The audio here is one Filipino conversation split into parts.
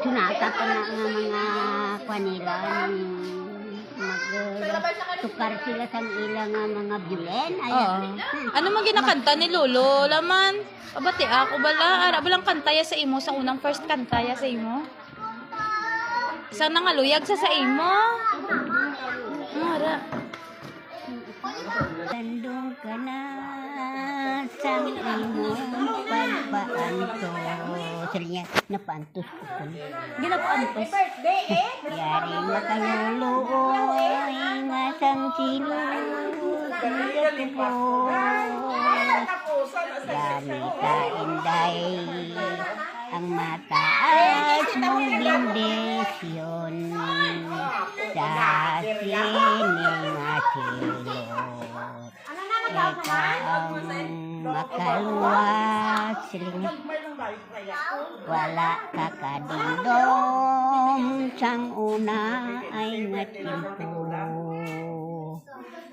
sunata pa na nga mga kanila magtukar sila sa ilang mga biulen. Oo. Ano man ginakanta ni Lolo? Laman, abati ako bala. Ara balang kantaya sa imo sa unang first kantaya sa imo. Isa na nga luyag sa imo. Ara. Tandong ka na sa imong pagpaanto. Sarinya, napantos ko ko. Hindi napantos. Yari makaluluoy nga sang sinulog ko. Gamit ka inday ang mataas mong bindisyon sa sining asilot. Ikaw ang makaluwas siling wala ka kadindom sang una ay nga timpo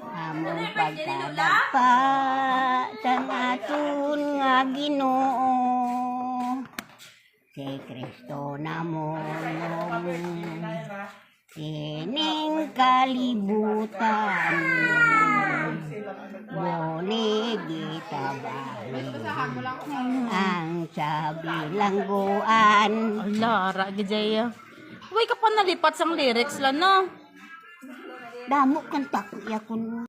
among pagkadagpa sang aton nga Ginoo si Kristo namong sining kalibutan Boni gitabali ang sabilangguan. Lara, gijaya. Uy, ka pa nalipat sang lyrics la, no? Damo kanta ko ya kun